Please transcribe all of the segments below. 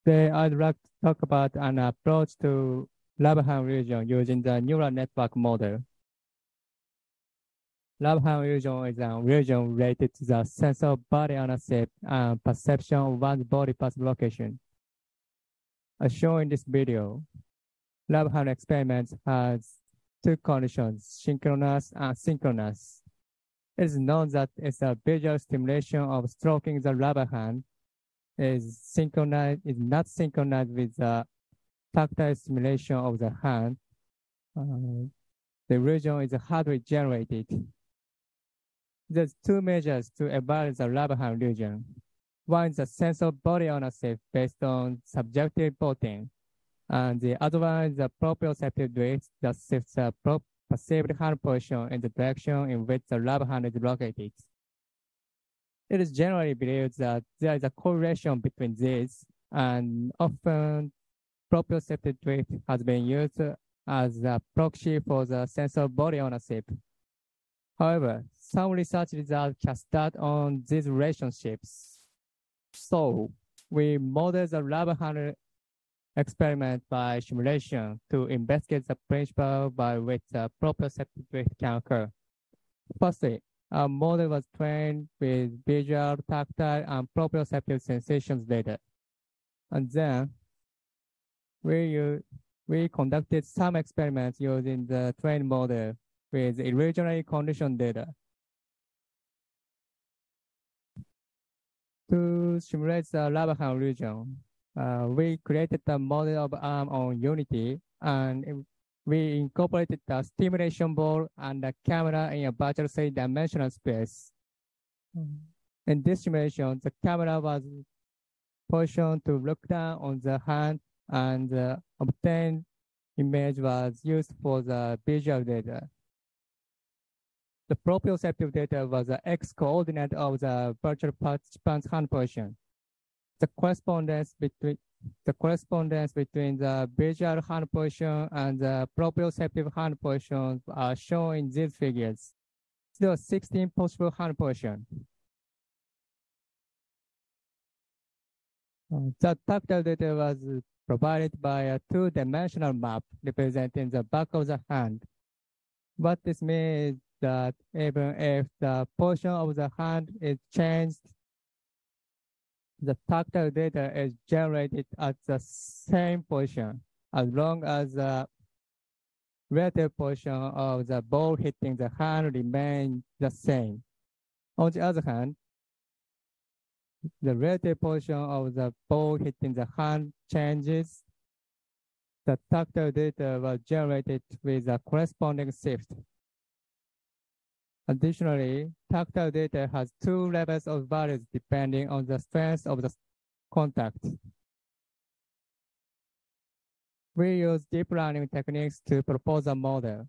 Today, I'd like to talk about an approach to lab hand illusion using the neural network model. Lab hand illusion is an illusion related to the sense of body ownership and perception of one's body past location. As shown in this video, lab hand experiments has two conditions, synchronous and asynchronous. It is known that it's a visual stimulation of stroking the rubber hand is not synchronized with the tactile stimulation of the hand. The illusion is hardware generated. There's two measures to evaluate the rubber hand illusion. One is the sense of body ownership based on subjective reporting, and the other one is the proprioceptive drift that shifts the perceived hand position in the direction in which the rubber hand is located. It is generally believed that there is a correlation between these, and often proprioceptive drift has been used as a proxy for the sense of body ownership. However, some research results can start on these relationships. So, we model the rubber hand experiment by simulation to investigate the principle by which the proprioceptive drift can occur. Firstly, our model was trained with visual, tactile, and proprioceptive sensations data. And then we conducted some experiments using the trained model with illusionary condition data. To simulate the rubber hand illusion, we created a model of arm on Unity, and we incorporated the stimulation ball and the camera in a virtual three-dimensional space. In this simulation, the camera was positioned to look down on the hand, and the obtained image was used for the visual data. The proprioceptive data was the x-coordinate of the virtual participant's hand position. The correspondence between the visual hand position and the proprioceptive hand positions are shown in these figures. There are 16 possible hand positions. The tactile data was provided by a two-dimensional map representing the back of the hand. What this means is that even if the position of the hand is changed, the tactile data is generated at the same position as long as the relative position of the ball hitting the hand remains the same. On the other hand, the relative position of the ball hitting the hand changes. The tactile data was generated with a corresponding shift. Additionally, tactile data has two levels of values depending on the strength of the contact. We use deep learning techniques to propose a model.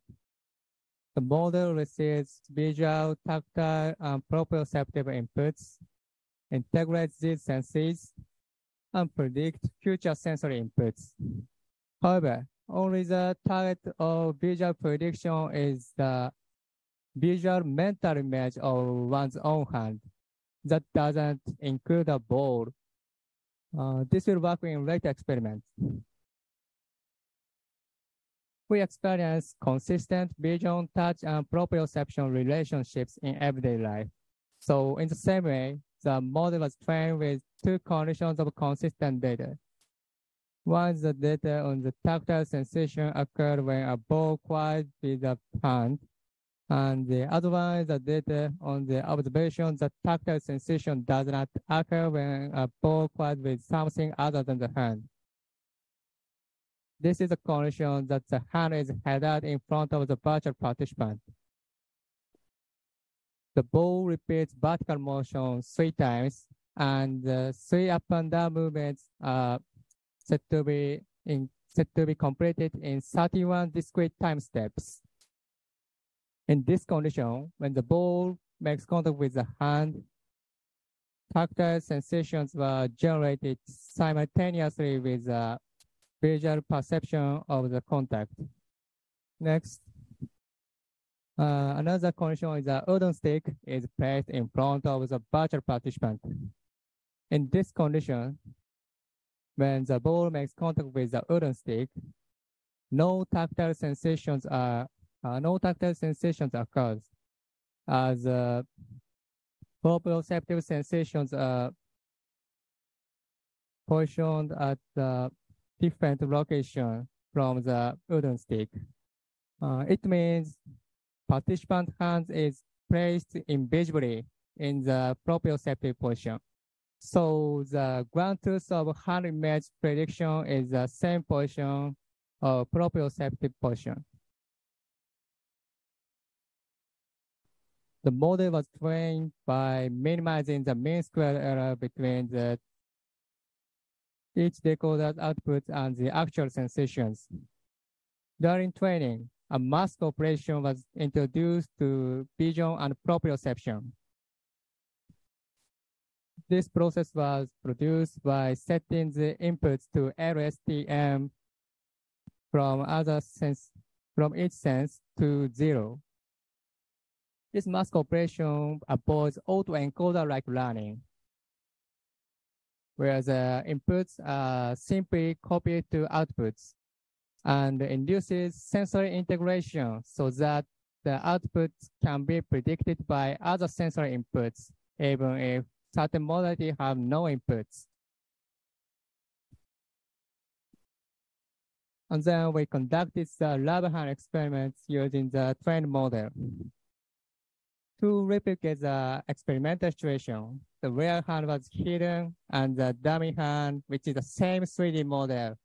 The model receives visual, tactile, and proprioceptive inputs, integrates these senses, and predicts future sensory inputs. However, only the target of visual prediction is the visual mental image of one's own hand. That doesn't include a ball. This will work in later experiments. We experience consistent vision, touch, and proprioception relationships in everyday life. So in the same way, the model was trained with two conditions of consistent data. One is the data on the tactile sensation occurred when a ball collided with a hand, and the other one is the data on the observation that tactile sensation does not occur when a ball collides with something other than the hand. This is a condition that the hand is held out in front of the virtual participant. The ball repeats vertical motion 3 times, and the 3 up and down movements are said to be completed in 31 discrete time steps. In this condition, when the ball makes contact with the hand, tactile sensations were generated simultaneously with the visual perception of the contact. Next, another condition is the udon stick is placed in front of the virtual participant. In this condition, when the ball makes contact with the wooden stick, no tactile sensations occurs, as proprioceptive sensations are positioned at the different location from the wooden stick. It means participant hand is placed invisibly in the proprioceptive position. So the ground truth of hand image prediction is the same position of proprioceptive position. The model was trained by minimizing the mean square error between each decoder's output and the actual sensations. During training, a mask operation was introduced to vision and proprioception. This process was produced by setting the inputs to LSTM from each sense to 0. This mask operation avoids autoencoder-like learning, where the inputs are simply copied to outputs, and induces sensory integration so that the outputs can be predicted by other sensory inputs, even if certain modalities have no inputs. And then we conducted the lab hand experiments using the trained model. To replicate the experimental situation, the real hand was hidden and the dummy hand, which is the same 3D model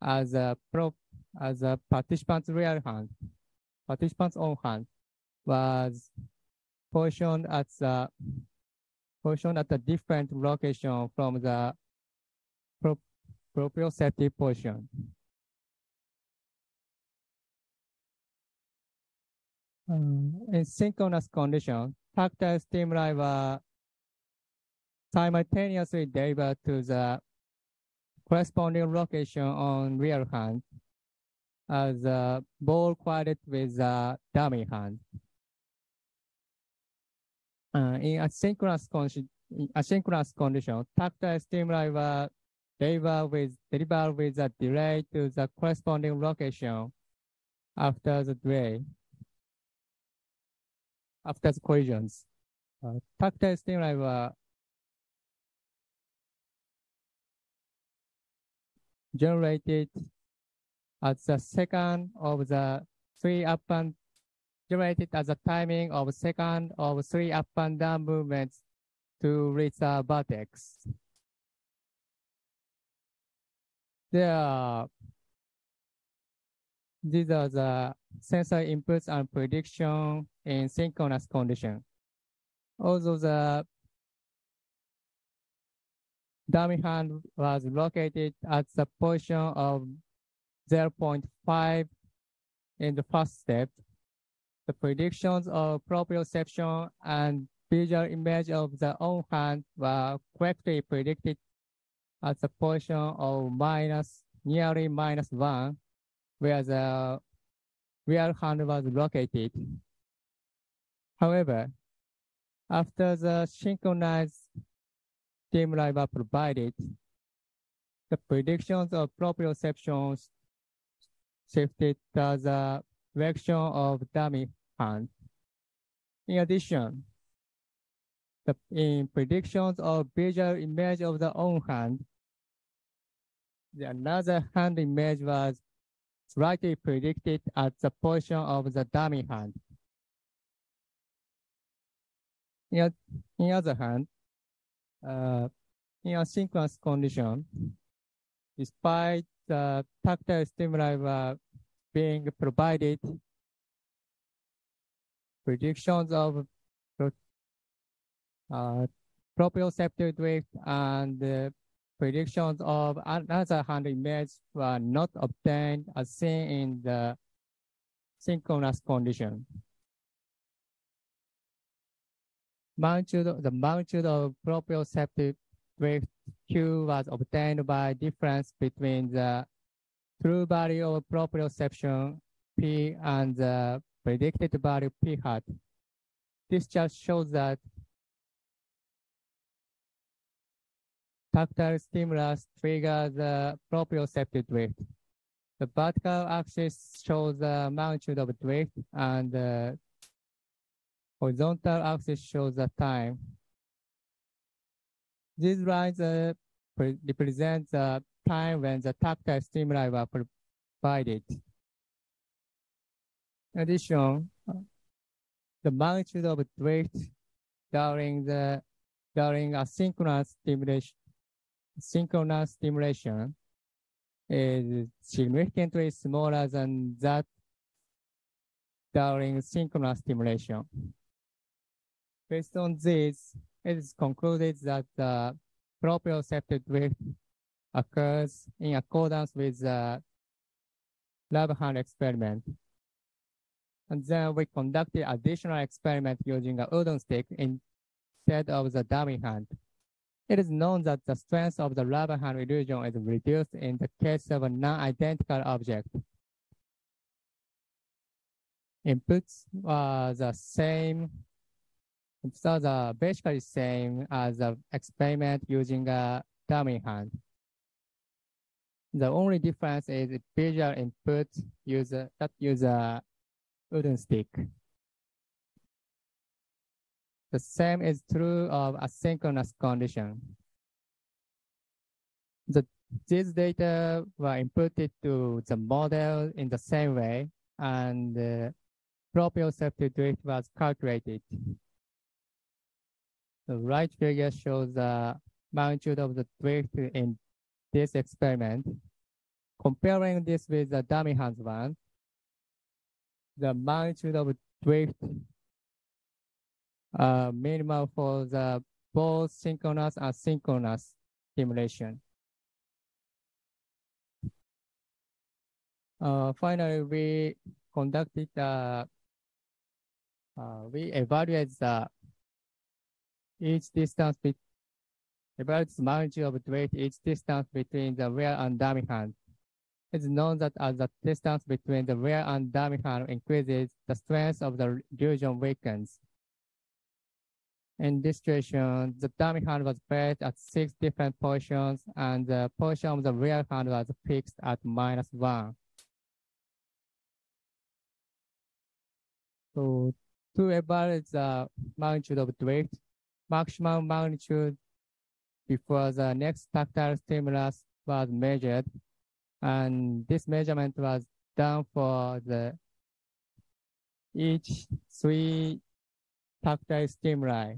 as a participant's real hand, participant's own hand, was positioned at a different location from the proprioceptive position. In synchronous conditions, tactile stimuli were simultaneously delivered to the corresponding location on real hand as the ball collided with the dummy hand. In asynchronous condition, tactile stimuli were delivered with a delay to the corresponding location after the collisions. Tactile stimuli were generated at the second of the three up and generated at the timing of second of three up and down movements to reach the vertex. These are the sensor inputs and prediction in synchronous condition. Also, the dummy hand was located at the position of 0.5 in the first step. The predictions of proprioception and visual image of the own hand were correctly predicted at the position of nearly -1, where the real hand was located. However, after the synchronized stimuli were provided, the predictions of proprioception shifted to the direction of dummy hand. In addition, in predictions of visual image of the own hand, another hand image was slightly predicted at the position of the dummy hand. In other hand, in a synchronous condition, despite the tactile stimuli were being provided, predictions of proprioceptive drift and predictions of another hand image were not obtained as seen in the synchronous condition. The magnitude of proprioceptive drift Q was obtained by difference between the true value of proprioception P and the predicted value P hat. This chart shows that tactile stimulus triggers the proprioceptive drift. The vertical axis shows the magnitude of drift, and the horizontal axis shows the time. These lines represent the time when the tactile stimuli were provided. In addition, the magnitude of drift during a synchronous stimulation is significantly smaller than that during synchronous stimulation. Based on this, it is concluded that the proprioceptive drift occurs in accordance with the lab hand experiment. And then we conducted additional experiment using a udon stick instead of the dummy hand. It is known that the strength of the rubber hand illusion is reduced in the case of a non-identical object. Inputs are the same, so the basically same as the experiment using a dummy hand. The only difference is visual input that use a udon stick. The same is true of asynchronous condition. These data were inputted to the model in the same way, and the proprioceptive drift was calculated. The right figure shows the magnitude of the drift in this experiment. Comparing this with the dummy hands one, the magnitude of drift minimal for the both synchronous and asynchronous stimulation. Finally, we conducted we evaluate the evaluate the magnitude of drift each distance between the real and dummy hand. It's known that as the distance between the real and dummy hand increases, the strength of the illusion weakens. In this situation, the dummy hand was placed at 6 different positions, and the position of the real hand was fixed at -1. So to evaluate the magnitude of drift, maximum magnitude before the next tactile stimulus was measured, and this measurement was done for each 3 tactile stimuli,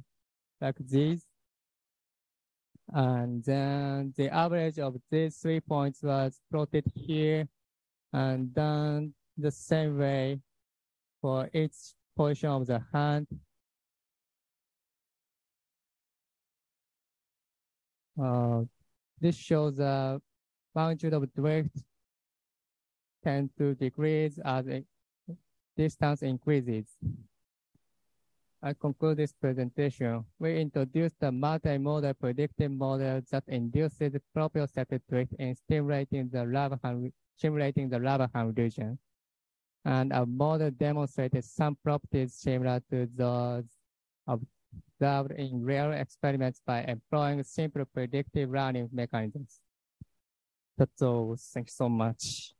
like these. And then the average of these 3 points was plotted here and done the same way for each portion of the hand. This shows the magnitude of drift tend to decrease as distance increases. I conclude this presentation. We introduced the multi-modal predictive model that induces proprioceptive drift in stimulating the rubber hand region. And our model demonstrated some properties similar to those observed in real experiments by employing simple predictive learning mechanisms. That's all. Thank you so much.